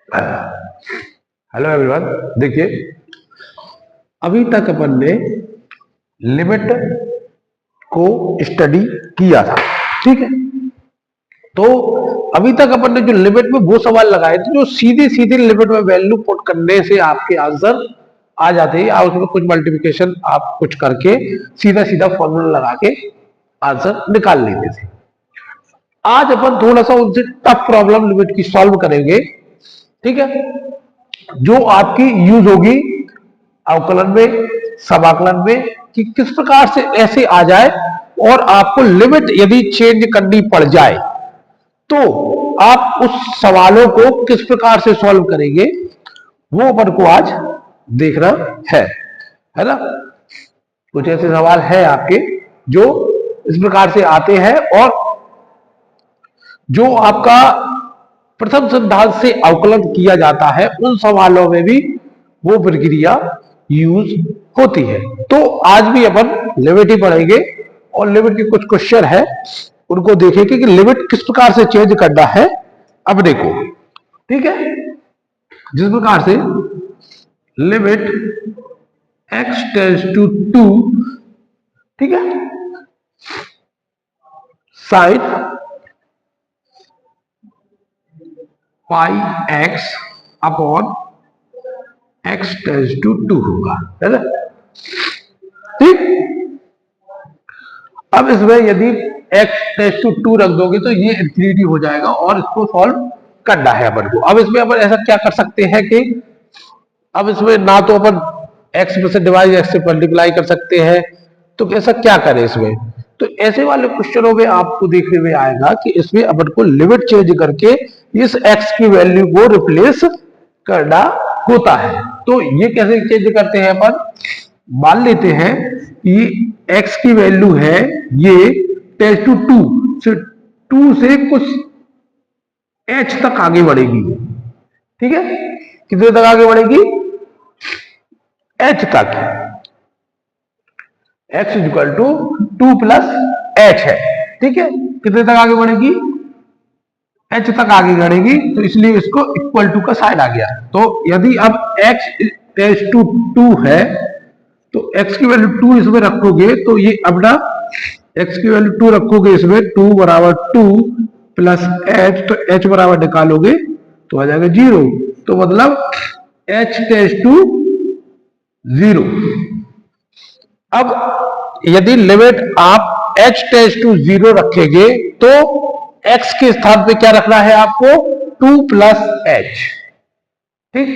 Hello everyone, देखिए अभी तक अपन ने लिमिट को स्टडी किया था। ठीक है, तो अभी तक अपन ने जो लिमिट में वो सवाल लगाए थे जो सीधे सीधे लिमिट में वैल्यू पुट करने से आपके आंसर आ जाते हैं, या उसमें कुछ मल्टीप्लिकेशन आप कुछ करके सीधा सीधा फॉर्मूला लगा के आंसर निकाल लेते थे। आज अपन थोड़ा सा उनसे टफ प्रॉब्लम लिमिट की सॉल्व करेंगे। ठीक है, जो आपकी यूज होगी अवकलन में, समाकलन में, कि किस प्रकार से ऐसे आ जाए और आपको लिमिट यदि चेंज करनी पड़ जाए तो आप उस सवालों को किस प्रकार से सॉल्व करेंगे, वो अपन को आज देखना है ना। कुछ ऐसे सवाल है आपके जो इस प्रकार से आते हैं और जो आपका प्रथम सिद्धांत से अवकलन किया जाता है उन सवालों में भी वो प्रक्रिया यूज होती है। तो आज भी अपन लिमिट ही पढ़ेंगे और लिमिट के कुछ क्वेश्चन है उनको देखेंगे कि लिमिट किस प्रकार से चेंज करना है। अब देखो, ठीक है, जिस प्रकार से लिमिट x टेंड्स टू 2, ठीक है, sine pi x upon x tends to 2 होगा, है ना। ठीक, अब इसमें यदि x टेंड्स टू 2 रख दोगे तो ये इंफिनिटी हो जाएगा और इसको सॉल्व करना है अपन को। अब इसमें अपन ऐसा क्या कर सकते हैं कि अब इसमें ना तो अपन x में से डिवाइड x से मल्टीप्लाई कर सकते हैं, तो ऐसा क्या करें इसमें। तो ऐसे वाले क्वेश्चनों में आपको देखने में आएगा कि इसमें अपन को लिमिट चेंज करके इस x की वैल्यू को रिप्लेस करना होता है। तो ये कैसे चेंज करते हैं अपन, मान लेते हैं कि x की वैल्यू है ये टेंड्स टू 2 से 2 से कुछ h तक आगे बढ़ेगी। ठीक है, कितने तक आगे बढ़ेगी, h तक। x equal to 2 plus h है। ठीक है, कितने तक आगे बढ़ेगी, h तक आगे बढ़ेगी, तो इसलिए इसको इक्वल टू का साइन आ गया। तो यदि अब x टेंड्स टू 2 है तो x की वैल्यू 2 इसमें रखोगे तो ये अब ना x की वैल्यू 2 रखोगे इसमें, 2 बराबर 2 प्लस h, तो h बराबर निकालोगे तो आ जाएगा 0। तो मतलब h टेंड्स टू 0। अब यदि लिमिट आप h टेंड्स टू 0 रखेंगे तो x के स्थान पे क्या रखना है आपको, 2 प्लस h। ठीक,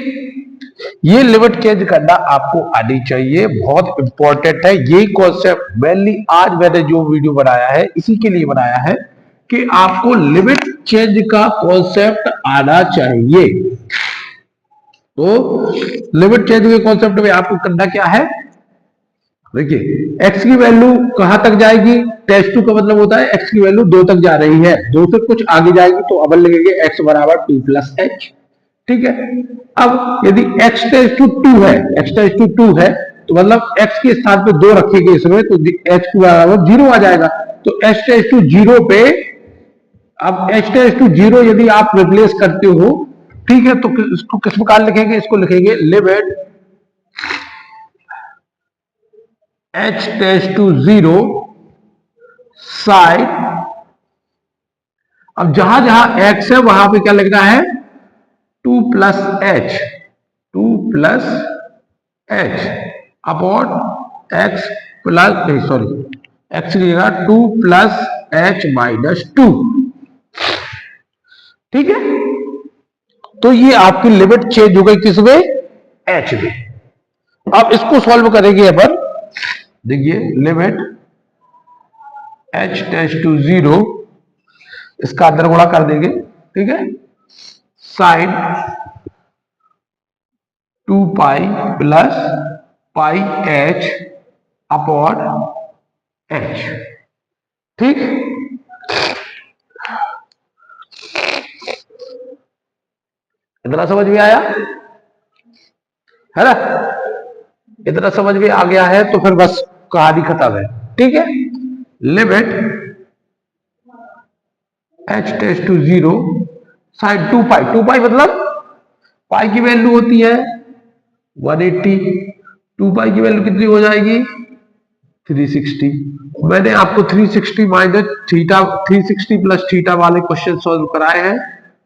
ये लिमिट चेंज करना आपको आनी चाहिए, बहुत इंपॉर्टेंट है ये कॉन्सेप्ट। मैंने आज मैंने जो वीडियो बनाया है इसी के लिए बनाया है कि आपको लिमिट चेंज का कॉन्सेप्ट आना चाहिए। तो लिमिट चेंज के कॉन्सेप्ट में आपको करना क्या है, देखिए x की वैल्यू कहां तक जाएगी, टेंड्स टू का मतलब होता है x की वैल्यू 2 तक जा रही है, 2 से कुछ आगे जाएगी तो अपन लिखेंगे x बराबर 2 प्लस h। ठीक है, अब यदि x टेंड्स टू 2 है, x टेंड्स टू 2 है तो मतलब x के स्थान पे 2 रखेंगे इसमें तो h की बराबर 0 आ जाएगा। तो h टेंड्स टू 0 पे अब h टेंड्स टू 0 यदि आप रिप्लेस करते हो, ठीक है, तो इसको किस प्रकार लिखेंगे, इसको लिखेंगे limit h tends to 0 sine, अब जहां जहां x है वहां पे क्या लिखना है, 2 plus h, 2 plus h upon x plus, नहीं सॉरी, x लिखेगा 2 प्लस h माइनस 2। ठीक है, तो ये आपकी लिमिट चेंज हो गई किसमें, h में। अब इसको सॉल्व करेंगे अपन, देखिए लिमिट h टेंड्स टू 0, इसका अंदर गुणा कर देंगे, ठीक है, sine 2 pi plus pi h upon h। ठीक, इतना समझ में आया है ना, इतना समझ में आ गया है तो फिर बस कहानी खत्म है। ठीक है, limit h tends to 0 sine 2 pi, 2 pi मतलब पाई की वैल्यू होती है 180, 2 पाई की वैल्यू कितनी हो जाएगी 360। मैंने आपको 360 माइनस थीटा 360 प्लस थीटा वाले क्वेश्चन सॉल्व कराए हैं,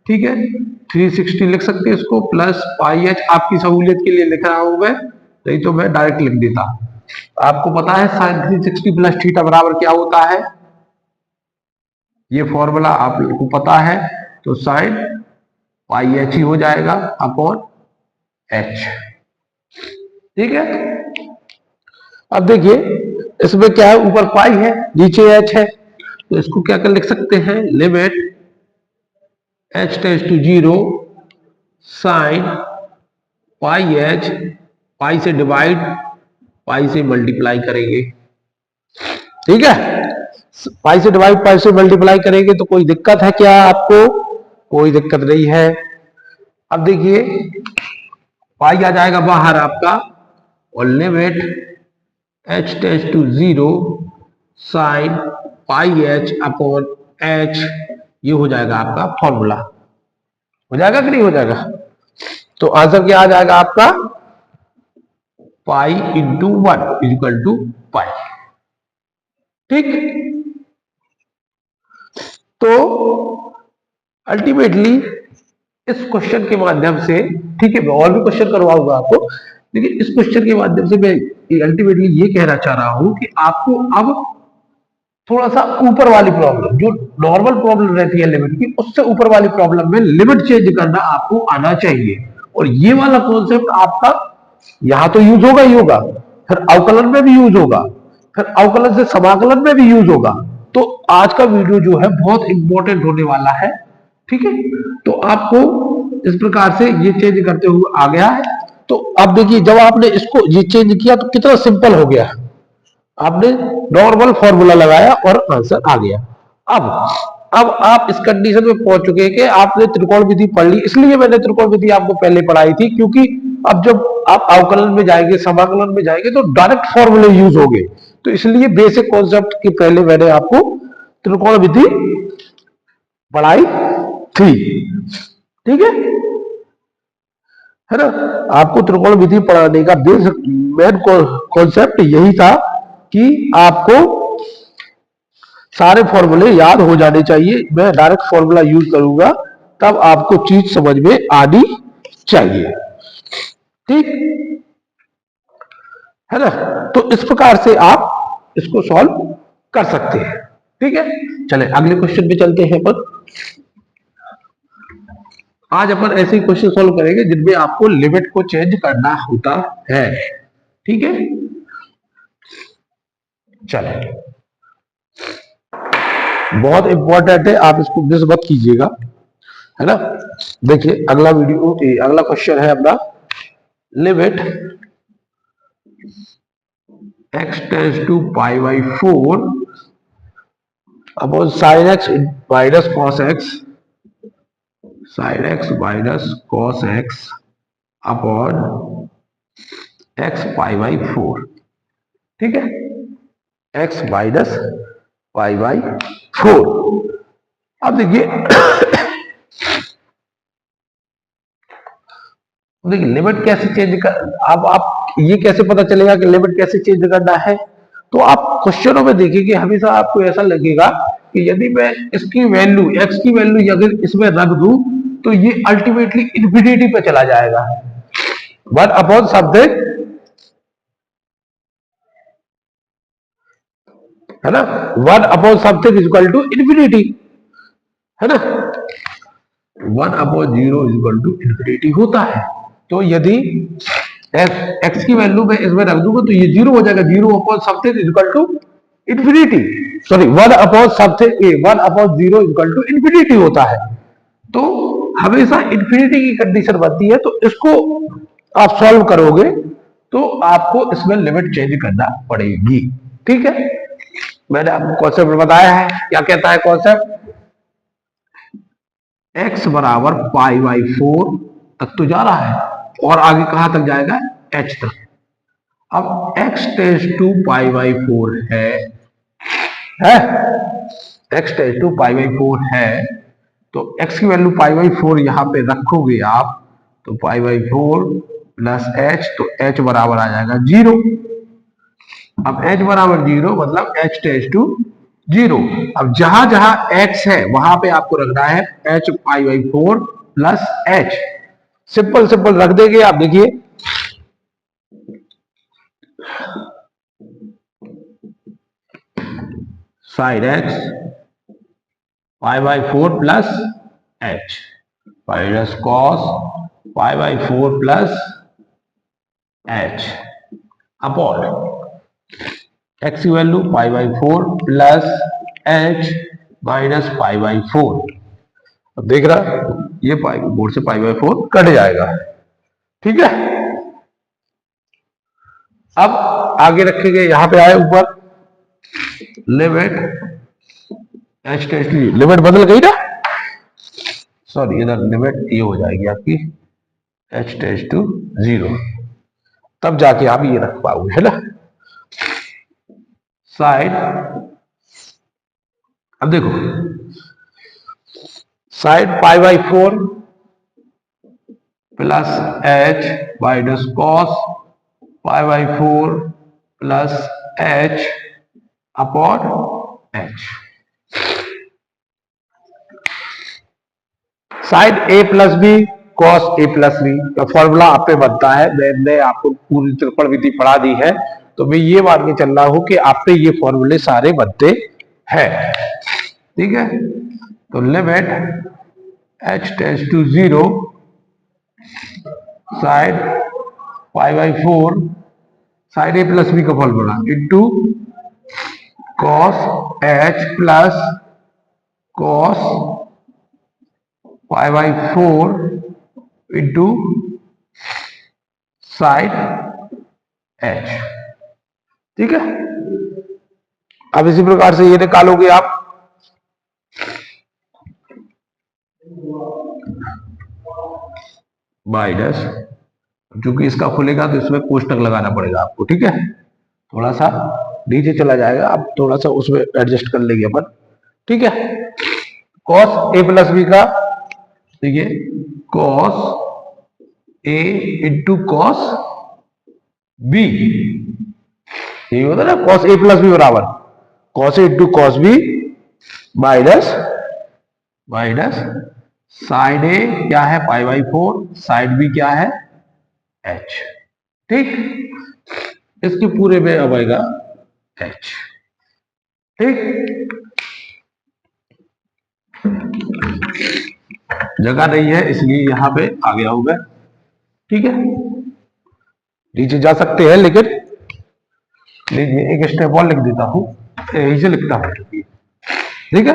ठीक है। 360 लिख सकते हैं इसको, प्लस पाई एच आपकी सहूलियत के लिए लिख रहा हूं मैं, नहीं तो मैं डायरेक्ट लिख देता। आपको पता है साइन 360 प्लस थीटा बराबर क्या होता है, ये फॉर्मूला आप लोगों को पता है, तो साइन पाई एच ही हो जाएगा अपॉन एच, ठीक है। अब देखिए इसमें क्या है, ऊपर पाई है नीचे एच है, तो इसको क्या कर लिख सकते हैं, limit H tends to 0 sine pi H, pi से डिवाइड पाई से मल्टीप्लाई करेंगे, ठीक है। पाई से डिवाइड पाई से मल्टीप्लाई करेंगे तो कोई दिक्कत है क्या आपको, कोई दिक्कत नहीं है। अब देखिए पाई आ जाएगा बाहर आपका, और limit H tends to 0 sine pi h upon h, ये हो जाएगा आपका फॉर्मूला, हो जाएगा कि नहीं हो जाएगा। तो आंसर क्या आ जाएगा आपका, पाई इंटू 1 इक्वल टू पाई, ठीक। तो अल्टीमेटली इस क्वेश्चन के माध्यम से, ठीक है, मैं और भी क्वेश्चन करवाऊंगा आपको, लेकिन इस क्वेश्चन के माध्यम से मैं अल्टीमेटली ये कहना चाह रहा हूं कि आपको अब थोड़ा सा ऊपर वाली प्रॉब्लम, जो नॉर्मल प्रॉब्लम रहती है लिमिट की, उससे ऊपर वाली प्रॉब्लम में लिमिट चेंज करना आपको आना चाहिए। और ये वाला कॉन्सेप्ट आपका यहां तो यूज होगा ही होगा, फिर अवकलन में भी यूज होगा, फिर अवकलन से समाकलन में भी यूज होगा। तो आज का वीडियो जो है बहुत इंपॉर्टेंट होने वाला है, ठीक है। तो आपको इस प्रकार से ये चेंज करते हुए आ गया है। तो अब देखिए जब आपने इसको ये चेंज किया तो कितना सिंपल हो गया, आपने नॉर्मल फॉर्मूला लगाया और आंसर आ गया। अब आप इस कंडीशन में पहुंच चुके हैं कि आपने त्रिकोण विधि पढ़ ली, इसलिए मैंने त्रिकोण विधि आपको पहले पढ़ाई थी, क्योंकि अब जब आप अवकलन में जाएंगे समाकलन में जाएंगे तो डायरेक्ट फॉर्मूले यूज होंगे, तो इसलिए बेसिक कॉन्सेप्ट के पहले मैंने आपको त्रिकोण विधि पढ़ाई थी, ठीक है ना। आपको त्रिकोण विधि पढ़ाने का बेसिक मेन कॉन्सेप्ट यही था कि आपको सारे फॉर्मूले याद हो जाने चाहिए, मैं डायरेक्ट फॉर्मूला यूज करूंगा तब आपको चीज समझ में आनी चाहिए, ठीक है ना। तो इस प्रकार से आप इसको सॉल्व कर सकते हैं, ठीक है। चले अगले क्वेश्चन पे चलते हैं अपन। आज अपन ऐसे ही क्वेश्चन सॉल्व करेंगे जिनमें आपको लिमिट को चेंज करना होता है, ठीक है। चले बहुत इंपॉर्टेंट है, आप इसको मिस मत कीजिएगा, है ना। देखिए अगला वीडियो, अगला क्वेश्चन है अपना, limit x tends to pi by 4 upon sine x minus cos x, sine x minus cos x upon x pi by 4, ठीक है, एक्स माइनस पाई बाई 4। अब देखिए देखिए लिमिट कैसे चेंज कर, अब आप ये कैसे पता चलेगा कि लिमिट कैसे चेंज करना है, तो आप क्वेश्चनों में देखिए कि आपको ऐसा लगेगा कि यदि मैं इसकी वैल्यू एक्स की वैल्यू अगर इसमें रख दूं तो ये अल्टीमेटली इंफिनिटी पे चला जाएगा, 1 अपॉन समथिंग, है ना, 1 upon something is equal to infinity, है ना, 1 upon 0 is equal to infinity होता है। तो यदि एक्स की वैल्यू में इसमें रख दूंगा तो ये 0 हो जाएगा, 0 upon something is equal to infinity, sorry 1 upon something 1 upon 0 is equal to infinity होता है। तो हमेशा इंफिनिटी की कंडीशन बनती है, तो इसको आप सॉल्व करोगे तो आपको इसमें लिमिट चेंज करना पड़ेगी, ठीक है। मैंने आपको कॉन्सेप्ट बताया है, क्या कहता है कॉन्सेप्ट, x बराबर पाई बाई 4 तक तो जा रहा है और आगे कहां तक जाएगा, h तक। अब x tends to pi by 4 है x tends to pi by 4 है, तो x की वैल्यू पाई बाई 4 यहां पे रखोगे आप तो π/4 प्लस h, तो h बराबर आ जाएगा 0। अब h बराबर 0 मतलब h टेंड्स टू 0। अब जहां जहां x है वहां पे आपको रखना है h π/4 plus h। Simple simple रख देंगे। आप देखिए sine x π/4 plus h minus cos π/4 plus h upon x की वैल्यू π/4 प्लस h माइनस π/4। अब देख रहा ये π/4 से π/4 कट जाएगा। ठीक है, अब आगे रखेंगे, यहां पे आए ऊपर limit h tends to, limit बदल गई ना, सॉरी इधर लिमिट ये हो जाएगी आपकी h टेंड्स टू 0, तब जाके आप ये रख पाओगे, है ना। साइड, अब देखो sine π/4 plus h minus cos π/4 plus h upon h। Sine a plus B cos a plus B का फॉर्मूला आप पे बनता है। मैंने आपको पूरी त्रिकोण विधि पढ़ा दी है, तो मैं ये मान के चल रहा हूं कि आप पे ये फॉर्मूले सारे बनते हैं। ठीक है, तो limit h tends to 0 sine π/4 sine a plus B का formula into cos h plus cos π/4 into sine h। ठीक है, अब इसी प्रकार से ये निकालोगे आप माइनस, चूंकि इसका खुलेगा तो इसमें कोष्टक लगाना पड़ेगा आपको। ठीक है, थोड़ा सा नीचे चला जाएगा, अब थोड़ा सा उसमें एडजस्ट कर लेंगे अपन। ठीक है, कॉस a प्लस बी का, देखिए cos a into cos b, यही होता है ना, कॉस a प्लस बी बराबर cos a into cos b minus sine a क्या है π/4, साइड b क्या है h। ठीक, इसके पूरे में अब आएगा h। ठीक, जगह नहीं है इसलिए यहां पे आ गया हूं मैं। ठीक है, नीचे जा सकते हैं, लेकिन एक स्टेप और लिख देता हूं, यहीं से लिखता हूं। ठीक है,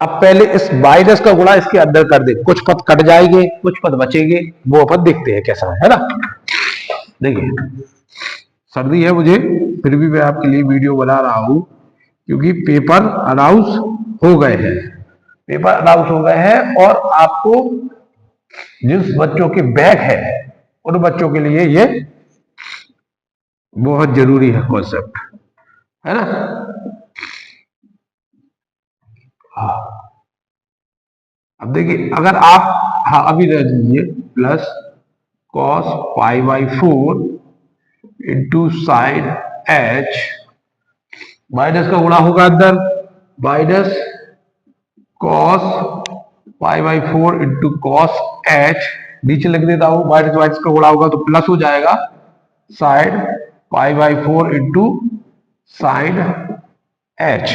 अब पहले इस माइनस का गुणा इसके अंदर कर दे, कुछ पद कट जाएंगे कुछ पद बचेंगे, वो अपन देखते हैं कैसा है ना। देखिए सर्दी है मुझे, फिर भी मैं आपके लिए वीडियो बना रहा हूं, क्योंकि पेपर अनाउंस हो गए हैं, पेपर अनाउंस हो गए हैं, और आपको जिस बच्चों के बैक है उन बच्चों के लिए ये बहुत जरूरी है कॉन्सेप्ट, है ना। हाँ, अब देखिए अगर आप, हाँ अभी रह दीजिए, plus cos π/4 into sine h, minus का गुणा होगा अंदर, minus cos π/4 into cos h, नीचे लिख देता हूं, माइनस माइनस का गुणा होगा तो प्लस हो जाएगा, sine π/4 into sine h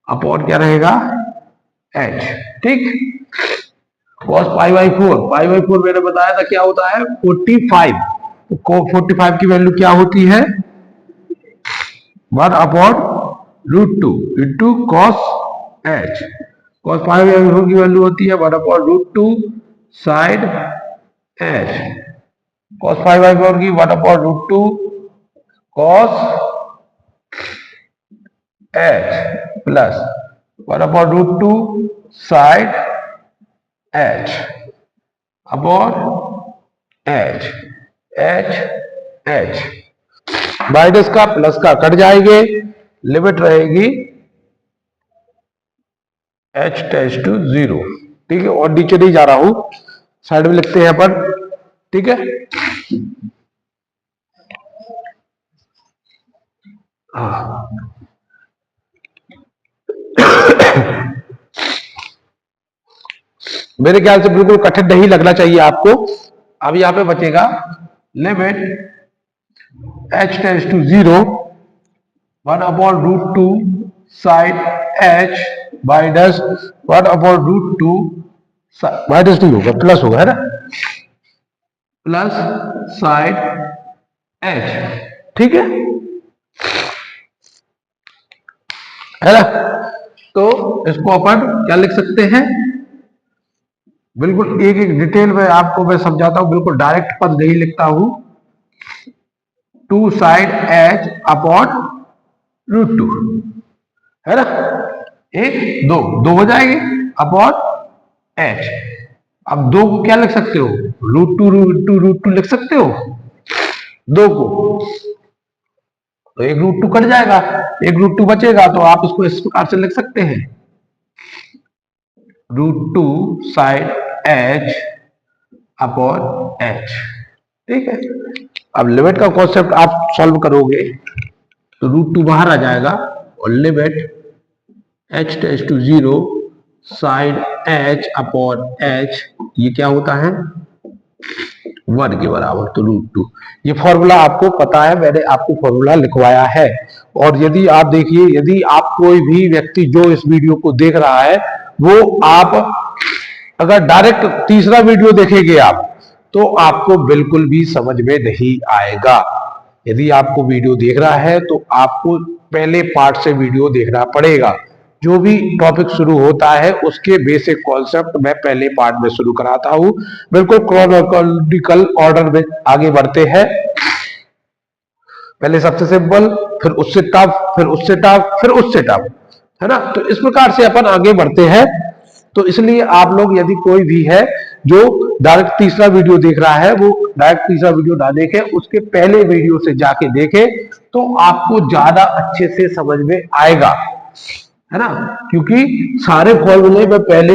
upon क्या रहेगा h। ठीक, cos π/4 मैंने बताया था क्या होता है 45, तो 45 की वैल्यू क्या होती है 1/√2 इंटू कॉस h। cos π/4 की वैल्यू होती है 1/√2 साइड h। cos π/4 की 1/√2 cos h plus 1/√2 side h upon h, minus का प्लस का कट जाएंगे, लिमिट रहेगी h टेंड्स टू 0। ठीक है, और नीचे नहीं जा रहा हूं, साइड में लिखते हैं अपन, ठीक है। हाँ मेरे ख्याल से बिल्कुल कठिन नहीं लगना चाहिए आपको। अब यहां पे बचेगा limit h tends to 0 1/√2 sine h minus 1/√2 minus नहीं होगा, प्लस होगा, है ना, प्लस साइन h, ठीक है ना। तो इसको अपन क्या लिख सकते हैं, बिल्कुल एक एक डिटेल में आपको मैं समझाता हूं, बिल्कुल डायरेक्ट पद नहीं लिखता हूं। 2 साइन h अपॉन √2, है ना, एक दो दो हो जाएंगे अपॉन h। अब दो को क्या लिख सकते हो, √2 लिख सकते हो दो को, तो एक √2 कट जाएगा, एक √2 बचेगा, तो आप इसको इस प्रकार से लिख सकते हैं √2 साइन h अपॉन h, ठीक है। अब लिमिट का कॉन्सेप्ट आप सॉल्व करोगे तो √2 बाहर आ जाएगा और limit h tends to 0 sine h upon h, ये क्या होता है 1 के बराबर, तो √2। ये फॉर्मूला आपको पता है, मैंने आपको फॉर्मूला लिखवाया है। और यदि आप देखिए, यदि आप कोई भी व्यक्ति जो इस वीडियो को देख रहा है, वो आप अगर डायरेक्ट तीसरा वीडियो देखेंगे आप, तो आपको बिल्कुल भी समझ में नहीं आएगा। यदि आपको वीडियो देख रहा है तो आपको पहले पार्ट से वीडियो देखना पड़ेगा। जो भी टॉपिक शुरू होता है उसके बेसिक कॉन्सेप्ट मैं पहले पार्ट में शुरू कराता हूं, बिल्कुल क्रोनोलॉजिकल ऑर्डर में आगे बढ़ते हैं। पहले सबसे सिंपल, फिर उससे टफ, फिर उससे टफ, फिर उससे टफ, है ना। तो इस प्रकार से अपन आगे बढ़ते हैं। तो इसलिए आप लोग यदि कोई भी है जो डायरेक्ट तीसरा वीडियो देख रहा है, वो डायरेक्ट तीसरा वीडियो ना देखे, उसके पहले वीडियो से जाके देखे, तो आपको ज्यादा अच्छे से समझ में आएगा, है ना। क्योंकि सारे फॉर्मूले मैं पहले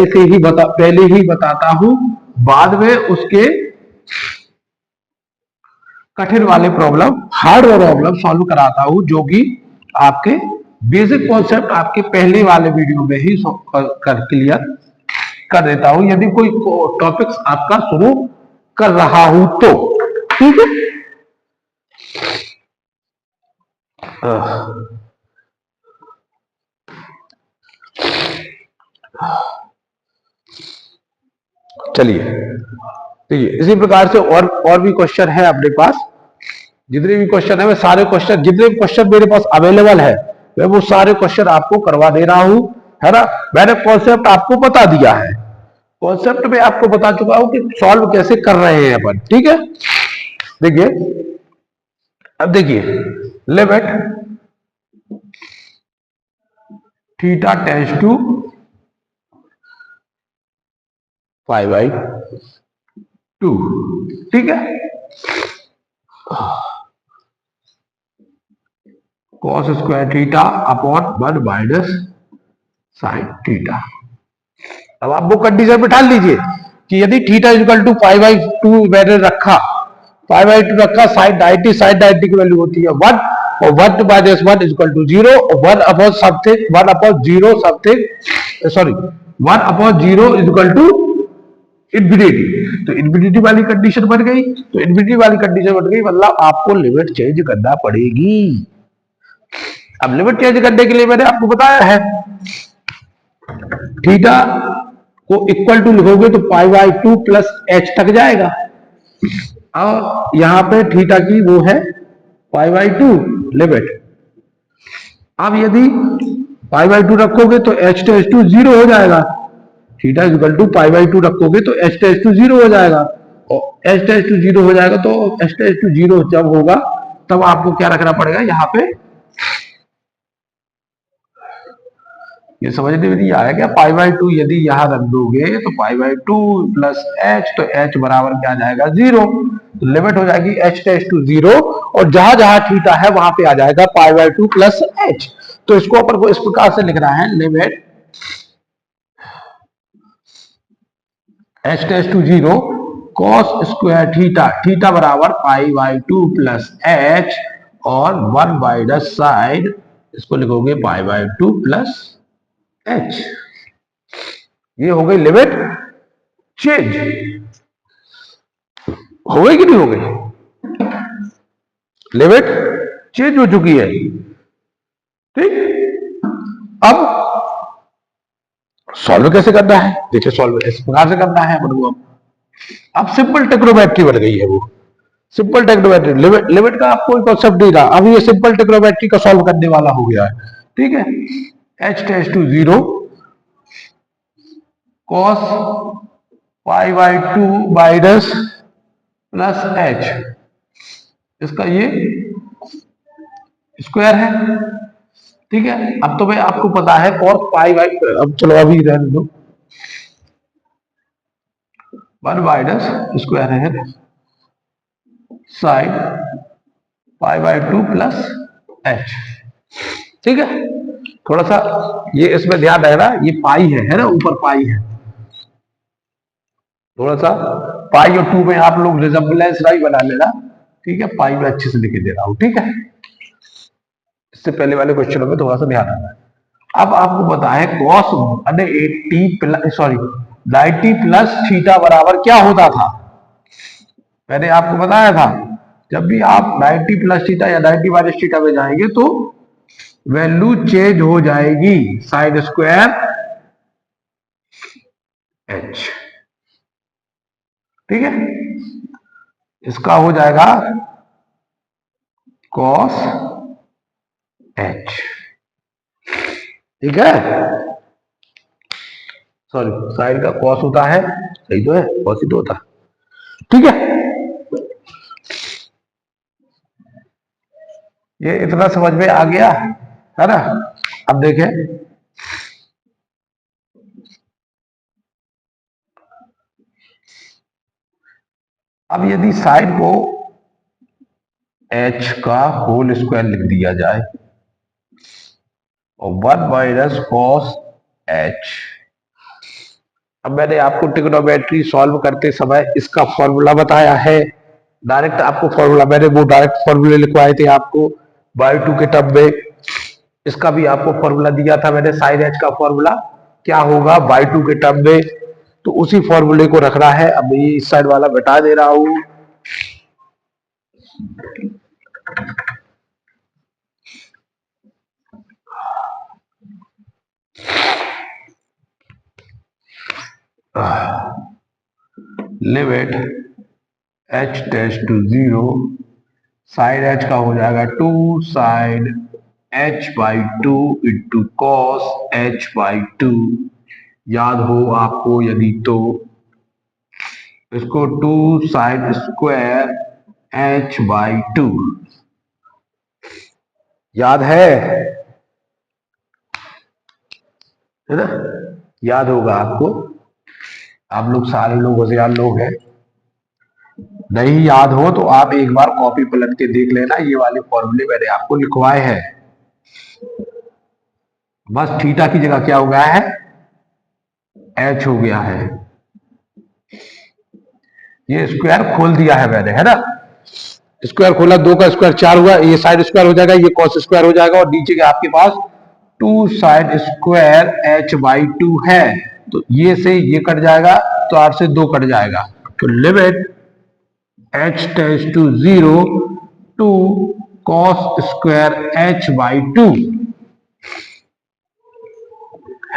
ही बताता हूं, बाद में उसके कठिन वाले प्रॉब्लम, हार्ड प्रॉब्लम सॉल्व कराता हूं, जो कि आपके बेसिक कॉन्सेप्ट आपके पहले वाले वीडियो में ही क्लियर कर देता हूं, यदि कोई टॉपिक्स आपका शुरू कर रहा हूं तो, ठीक है। चलिए, देखिए इसी प्रकार से और भी क्वेश्चन है अपने पास। जितने भी क्वेश्चन है, मैं सारे क्वेश्चन, जितने भी क्वेश्चन मेरे पास अवेलेबल है, मैं वो सारे क्वेश्चन आपको करवा दे रहा हूं, है ना। मैंने कॉन्सेप्ट आपको बता दिया है, कॉन्सेप्ट में आपको बता चुका हूं कि सॉल्व कैसे कर रहे हैं अपन, ठीक है। देखिए, अब देखिए लिमिट थीटा टेंड्स टू π/2, ठीक है, cos square theta upon 1 minus sine theta. अब आप वो कंडीशन में डाल लीजिए कि यदि थीटा इक्वल टू π/2 मैंने रखा, π/2 रखा, साइन 90 की वैल्यू होती है 1, और 1 माइनस 1 इक्वल टू 0, और 1 upon something, 1 upon 0 something, sorry 1 upon 0 equal to infinity. तो इन्फिनिटी वाली कंडीशन बन गई, तो इन्फिनिटी वाली कंडीशन बन गई, मतलब आपको लिमिट चेंज करना पड़ेगी। अब लिमिट चेंज करने के लिए मैंने आपको बताया है, थीटा को इक्वल टू लिखोगे तो π/2 प्लस h तक जाएगा, और यहां पे थीटा की वो है π/2 लिमिट। अब यदि π/2 रखोगे तो h टेंड्स टू 0 हो जाएगा, थीटा इक्वल टू π/2 रखोगे तो h टेंड्स टू 0 हो जाएगा, और h टेंड्स टू 0 हो जाएगा, तो h टेंड्स टू 0 जब होगा तब आपको क्या रखना पड़ेगा यहाँ पे, ये समझने में नहीं आया क्या, π/2 यदि यहां रख दोगे तो π/2 प्लस h, तो h बराबर क्या आ जाएगा 0, तो लिमिट हो जाएगी h टेंड्स टू 0, और जहां जहां थीटा है वहां पे आ जाएगा π/2 प्लस h। तो इसको अपन को इस प्रकार से लिखना है, limit H tends to 0 cos square theta, theta बराबर पाई बाई 2 प्लस एच और 1 बाई द साइड, इसको लिखोगे पाई बाई 2 प्लस एच। ये हो गई लिमिट चेंज, हो गई कि नहीं हो गई? लिमिट चेंज हो चुकी है। ठीक, अब सॉल्व कैसे करना है? देखिए सॉल्व इस प्रकार से करना है। अब सिंपल ट्रिग्नोमेट्री बन गई है वो, सिंपल ट्रिग्नोमेट्री। लिमिट का आपको कॉन्सेप्ट नहीं रहा, अब ये सिंपल ट्रिग्नोमेट्री का सॉल्व करने वाला हो गया है। ठीक है, h tends to 0 cos pi by 2 minus plus h, इसका ये स्क्वायर है। ठीक है, अब तो भाई आपको पता है कॉस पाई बाई, अब चलो अभी रहने दो, 1 माइनस स्क्वायर है sine pi by 2 plus H. ठीक है, थोड़ा सा ये इसमें ध्यान रखना, ये पाई है ना, ऊपर पाई है, थोड़ा सा पाई और 2 में आप लोग रिजम्बलेंस राई बना लेना। ठीक है, पाई में अच्छे से लिखे दे रहा हूं। ठीक है, इससे पहले वाले क्वेश्चनों में थोड़ा सा ध्यान रखना। अब आपको पता है कॉस 80 प्लस 90 प्लस थीटा बराबर क्या होता था? मैंने आपको बताया था, जब भी आप 90 प्लस थीटा या 90 माइनस थीटा में जाएंगे तो वैल्यू चेंज हो जाएगी, साइन स्क्वायर एच। ठीक है, इसका हो जाएगा कॉस एच। ठीक है, सॉरी साइन का कॉस होता है, सही तो है, कॉस ही तो होता है। ठीक है, ये इतना समझ में आ गया है ना? अब देखें, अब यदि साइन को एच का होल स्क्वायर लिख दिया जाए और 1 माइनस कॉस एच, अब मैंने आपको ट्रिग्नोमेट्री सॉल्व करते समय इसका फॉर्मूला बताया है। डायरेक्ट आपको फॉर्मूला, मैंने वो डायरेक्ट फॉर्मूले लिखवाए थे आपको बाई 2 के टर्म में। इसका भी आपको फॉर्मूला दिया था मैंने, साइन एच का फॉर्मूला क्या होगा बाई 2 के टर्म में, तो उसी फॉर्मूले को रखना है। अब ये इस साइड वाला बता दे रहा हूं। Limit H tends to 0, sine h का हो जाएगा 2 sine h by 2 into cos h by 2। याद हो आपको यदि तो इसको 2 साइन स्क्वायर एच बाई 2 याद है ना? याद होगा आपको, आप लोग सारे लोग होशियार लोग हैं। नहीं याद हो तो आप एक बार कॉपी पलट के देख लेना, ये वाले फॉर्मूले मैंने आपको लिखवाए हैं। बस थीटा की जगह क्या हो गया है, एच हो गया है। ये स्क्वायर खोल दिया है मैंने, है ना? स्क्वायर खोला, 2 का स्क्वायर 4 हुआ, ये साइड स्क्वायर हो जाएगा, ये कॉस स्क्वायर हो जाएगा, और नीचे के आपके पास 2 साइन स्क्वायर एच बाई 2 है, तो ये से ये कट जाएगा, तो 8 से 2 कट जाएगा, तो limit H tends to 0 two cos square h by 2,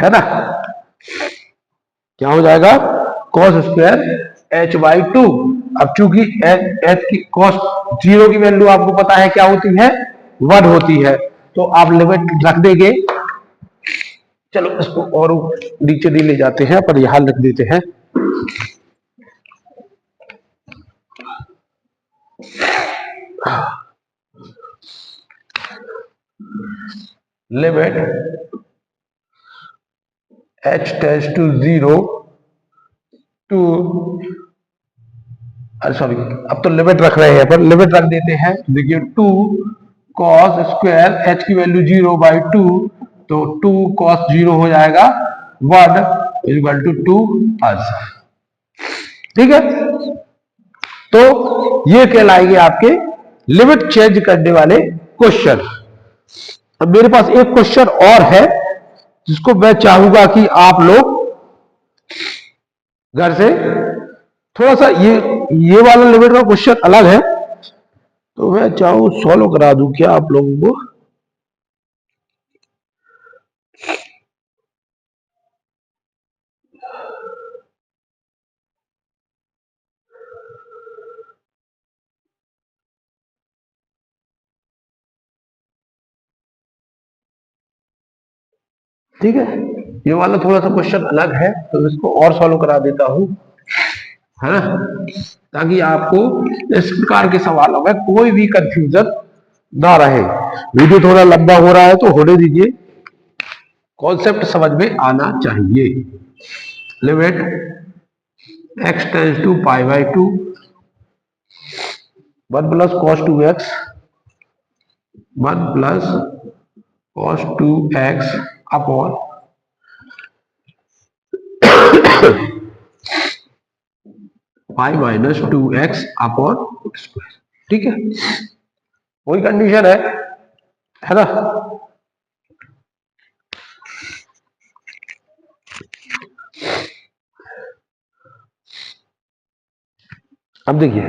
है ना? क्या हो जाएगा, कॉस स्क्वायर एच बाई 2। अब चूंकि एच की कॉस 0 की वैल्यू आपको पता है क्या होती है, 1 होती है, तो आप लिमिट रख देंगे। चलो इसको और नीचे नहीं ले जाते हैं, पर यहां लिख देते हैं। Limit H tends to 0 two, sorry अब तो लिमिट रख रहे हैं, पर लिमिट रख देते हैं। देखिए 2 कॉस स्क्वायर एच की वैल्यू 0 बाई 2, तो 2 कॉस 0 हो जाएगा 1 इक्वल टू 2 आंसर। ठीक है, तो ये कहलाएंगे आपके लिमिट चेंज करने वाले क्वेश्चन। अब मेरे पास एक क्वेश्चन और है जिसको मैं चाहूंगा कि आप लोग घर से थोड़ा सा ये वाला लिमिट का क्वेश्चन अलग है, तो मैं चाहूं सॉल्व करा दूं क्या आप लोगों को। ठीक है, ये वाला थोड़ा सा क्वेश्चन अलग है, तो इसको और सॉल्व करा देता हूं, है ना, ताकि आपको इस प्रकार के सवालों में कोई भी कंफ्यूजन ना रहे। वीडियो थोड़ा लंबा हो रहा है तो होने दीजिए, कॉन्सेप्ट समझ में आना चाहिए। Limit x tends to pi by 2 1 plus cos 2x 1 plus cos 2x upon pi minus 2x upon square. ठीक है, वही कंडीशन है ना। अब देखिए,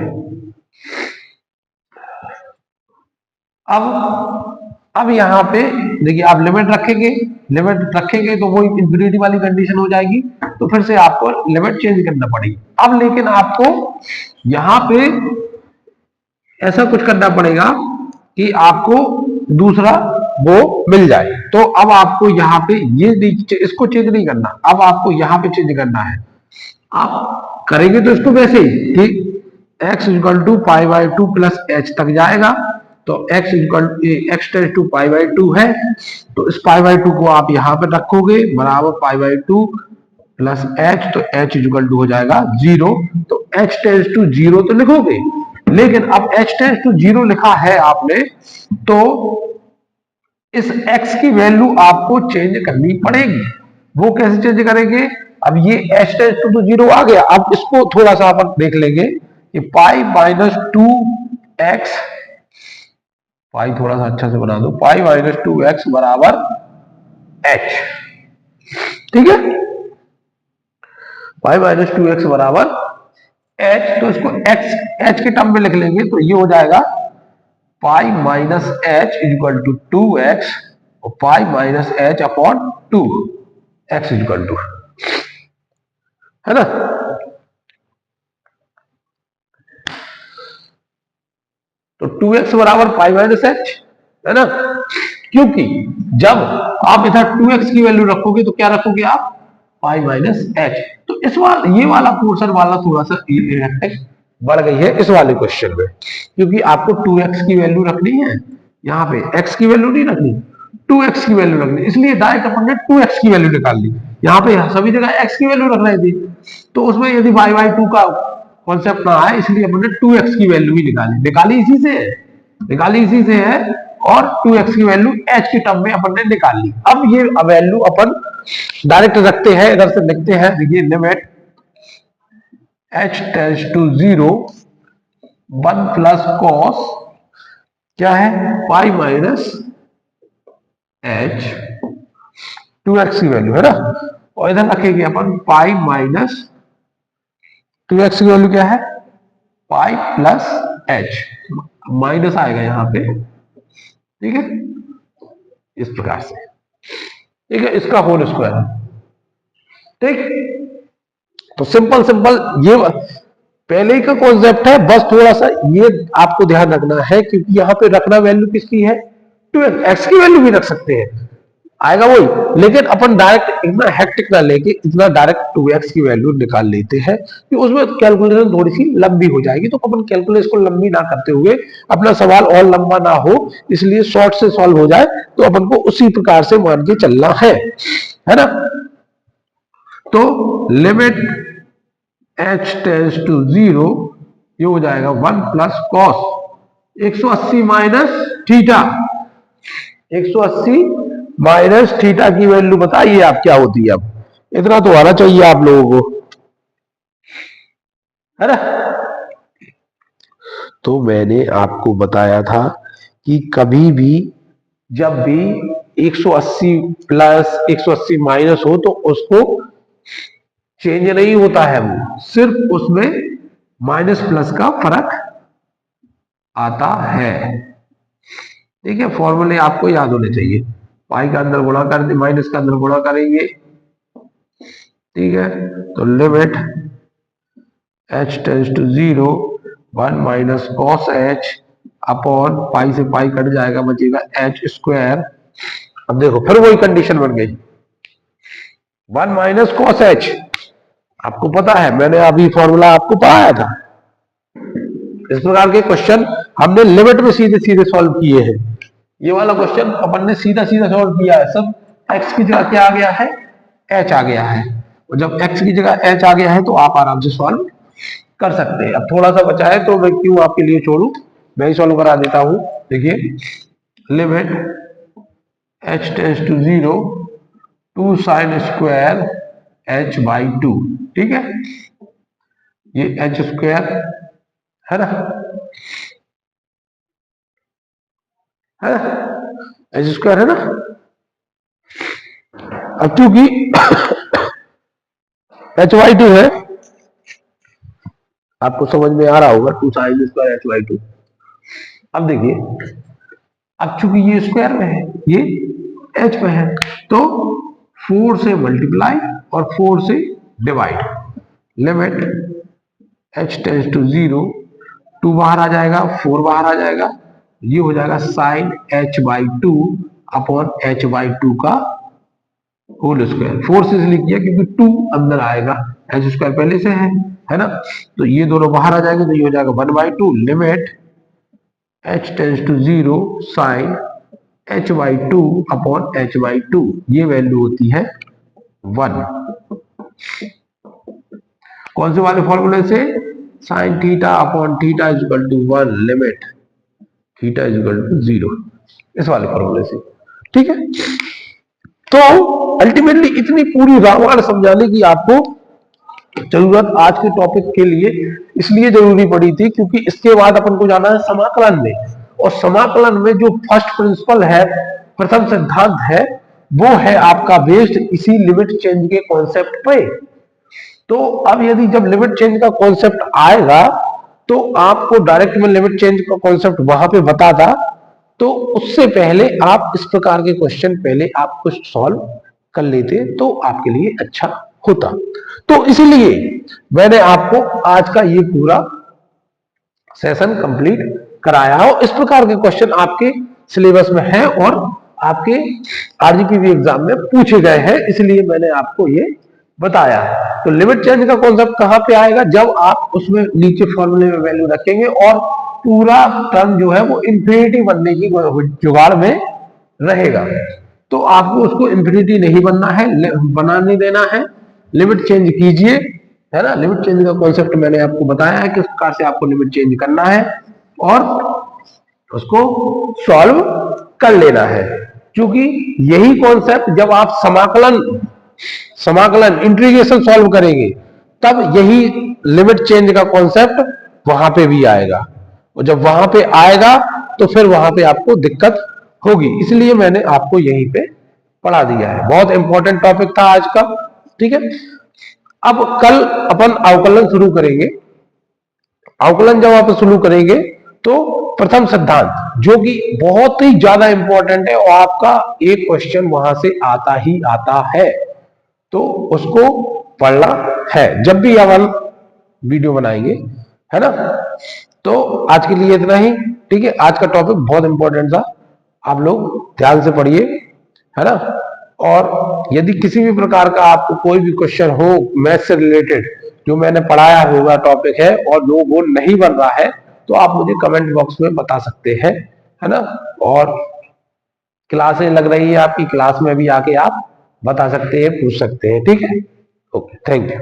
अब यहां पे देखिए, आप लिमिट रखेंगे तो वो इंफिनिटी वाली कंडीशन हो जाएगी, तो फिर से आपको लिमिट चेंज करना पड़ेगी। अब लेकिन आपको यहां पे ऐसा कुछ करना पड़ेगा कि आपको दूसरा वो मिल जाए। तो अब आपको यहाँ पे इसको चेंज नहीं करना, अब आपको यहाँ पे चेंज करना है। आप करेंगे तो इसको वैसे ही कि x equal to pi by 2 plus h तक जाएगा, तो x equal x tends to pi by 2 है, तो इस पाई बाई 2 को आप यहाँ पे रखोगे बराबर पाई बाई 2 प्लस एच, तो h इक्वल टू हो जाएगा 0। तो h टेंस टू 0 तो लिखोगे, लेकिन अब h टेंस टू 0 लिखा है आपने, तो इस x की वैल्यू आपको चेंज करनी पड़ेगी। वो कैसे चेंज करेंगे? अब ये h टेंस टू 0 आ गया, अब इसको थोड़ा सा अपन देख लेंगे कि पाई माइनस 2x, पाई थोड़ा सा अच्छा से बना दो, पाई माइनस 2x बराबर h। ठीक है, पाई माइनस 2x बराबर h, तो इसको h के टर्म में लिख लेंगे, तो ये हो जाएगा pi minus h equal to 2x और pi minus h upon 2 x equal to, है ना। तो 2x बराबर पाई माइनस h, है ना, क्योंकि जब आप इधर 2x की वैल्यू रखोगे तो क्या रखोगे आप? पाई माइनस h। तो ये वाला पोर्शन वाला थोड़ा सा बढ़ गई है इस वाले क्वेश्चन में, क्योंकि आपको 2x की वैल्यू रखनी है, यहाँ पे x की वैल्यू नहीं रखनी, 2x की वैल्यू रखनी, इसलिए डायरेक्ट अपन ने 2x की वैल्यू निकाल ली। यहाँ पे सभी जगह x की वैल्यू रख रही थी, तो उसमें यदि y बाई 2 का कॉन्सेप्ट ना आए, इसलिए अपन ने 2x की वैल्यू ही निकाली इसी से है, और 2x की वैल्यू h के टर्म में अपन ने निकाल ली। अब ये वैल्यू अपन डायरेक्ट रखते हैं, इधर से लिखते हैं, देखिए limit h tends to 0 1 plus cos क्या है? पाई माइनस h 2x की वैल्यू, है ना, और इधर रखेंगे अपन पाई माइनस 2x की वैल्यू क्या है? पाई प्लस h, माइनस आएगा यहाँ पे, ठीक है, इस प्रकार से, ठीक है, इसका होल स्क्वायर। ठीक, तो सिंपल ये पहले ही का कॉन्सेप्ट है, बस थोड़ा सा ये आपको ध्यान रखना है, क्योंकि यहाँ पे रखना वैल्यू किसकी है? 2x की वैल्यू भी रख सकते हैं, आएगा वही, लेकिन अपन डायरेक्ट इतना हेक्टिक ना लेके इतना डायरेक्ट 2x की वैल्यू निकाल लेते हैं, कि उसमें कैलकुलेशन थोड़ी सी लंबी हो जाएगी, तो अपन कैलकुलेशन को लंबी ना करते हुए अपना सवाल और लंबा ना हो, इसलिए शॉर्ट से सॉल्व हो जाए, तो अपन को उसी प्रकार से मान के चलना है ना। तो लिमिट h टेंस टू 0, ये हो जाएगा 1 plus cos 180 minus theta, 180 minus theta की वैल्यू बताइए आप क्या होती है? अब इतना तो आना चाहिए आप लोगों को। है ना। तो मैंने आपको बताया था कि कभी भी जब भी 180 प्लस 180 माइनस हो तो उसको चेंज नहीं होता है, वो सिर्फ उसमें माइनस प्लस का फर्क आता है। ठीक है, फॉर्मूले आपको याद होने चाहिए। पाई का अंदर गुणा कर दे, माइनस का अंदर गुणा करेंगे। ठीक है, तो limit h tends to 0 1 minus cos h upon pi से पाई कट जाएगा, बचेगा h स्क्वायर। अब देखो फिर वही कंडीशन बन गई, 1 माइनस कॉस h। आपको पता है मैंने अभी फॉर्मूला आपको पढ़ाया था। इस प्रकार के क्वेश्चन हमने लिमिट में सीधे सीधे सॉल्व किए हैं। ये वाला क्वेश्चन अपन ने सीधा सीधा सॉल्व किया है, सब x की जगह क्या आ गया है, h आ गया है। और जब x की जगह h आ गया है तो आप आराम से सॉल्व कर सकते हैं। अब थोड़ा सा बचा है तो मैं क्यों आपके लिए छोड़ू, मैं ही सॉल्व करा देता हूं। देखिए, limit h tends to 0 2 sine square h by 2। ठीक है, ये h स्क्वायर है ना, है ना, h स्क्वायर है ना। अब क्योंकि h बाई 2 है, आपको समझ में आ रहा होगा, 2 साइन स्क्वायर h बाई 2। अब देखिए, अब चूंकि ये स्क्वायर में है, ये h में है, तो 4 से मल्टीप्लाई और 4 से divide. Limit h tends to 0 2 बाहर आ जाएगा, 4 बाहर आ जाएगा, ये हो जाएगा sine h by 2 upon h by 2 का होल स्क्वायर। 4 से इसलिए किया क्योंकि 2 अंदर आएगा, h स्क्वायर पहले से है ना। तो ये दोनों बाहर आ जाएंगे, तो ये हो जाएगा 1 by 2। Limit h tends to 0 sine h by 2 upon h by 2, ये वैल्यू होती है 1। कौन से वाले फॉर्मूले से, sine theta upon theta is equal to 1 limit theta is equal to 0, इस वाले फॉर्मूले से। ठीक है, तो अल्टीमेटली इतनी पूरी रामायण समझाने की आपको जरूरत आज के टॉपिक के लिए इसलिए जरूरी पड़ी थी क्योंकि इसके बाद अपन को जाना है समाकलन में, और समाकलन में जो फर्स्ट प्रिंसिपल है, प्रथम सिद्धांत है, वो है आपका बेस्ड इसी लिमिट चेंज के कॉन्सेप्ट पे। तो अब यदि जब लिमिट चेंज का कॉन्सेप्ट आएगा तो आपको डायरेक्ट में लिमिट चेंज का कॉन्सेप्ट वहां पे बता था, तो उससे पहले आप इस प्रकार के क्वेश्चन पहले आप कुछ सॉल्व कर लेते तो आपके लिए अच्छा होता। तो इसीलिए मैंने आपको आज का ये पूरा सेशन कंप्लीट कराया हो। इस प्रकार के क्वेश्चन आपके सिलेबस में हैं और आपके आरजीपीवी एग्जाम में पूछे गए हैं, इसलिए मैंने आपको ये बताया है। तो लिमिट चेंज का कॉन्सेप्ट कहां पे आएगा, जब आप उसमें नीचे फॉर्मूले में वैल्यू रखेंगे और पूरा टर्म जो है वो इंफिनिटी बनने की जुगाड़ में रहेगा। तो आपको उसको इंफिनिटी नहीं बनना है, बनाने देना है, लिमिट चेंज कीजिए, है ना। लिमिट चेंज का कॉन्सेप्ट मैंने आपको बताया है किस प्रकार से आपको लिमिट चेंज करना है और उसको सॉल्व कर लेना है। क्योंकि यही कॉन्सेप्ट जब आप समाकलन इंटीग्रेशन सॉल्व करेंगे तब यही लिमिट चेंज का कॉन्सेप्ट वहां पे भी आएगा, और जब वहां पे आएगा तो फिर वहां पे आपको दिक्कत होगी। इसलिए मैंने आपको यहीं पे पढ़ा दिया है, बहुत इंपॉर्टेंट टॉपिक था आज का। ठीक है, अब कल अपन अवकलन शुरू करेंगे। अवकलन जब आप शुरू करेंगे तो प्रथम सिद्धांत जो कि बहुत ही ज्यादा इंपॉर्टेंट है और आपका एक क्वेश्चन वहां से आता ही आता है, तो उसको पढ़ना है जब भी अपन वीडियो बनाएंगे, है ना। तो आज के लिए इतना ही। ठीक है, आज का टॉपिक बहुत इंपॉर्टेंट था, आप लोग ध्यान से पढ़िए, है ना। और यदि किसी भी प्रकार का आपको कोई भी क्वेश्चन हो मैथ से रिलेटेड जो मैंने पढ़ाया होगा टॉपिक है और जो वो नहीं बन रहा है, तो आप मुझे कमेंट बॉक्स में बता सकते हैं, है ना। और क्लासें लग रही है आपकी, क्लास में भी आके आप बता सकते हैं, पूछ सकते हैं। ठीक है, ओके, थैंक यू।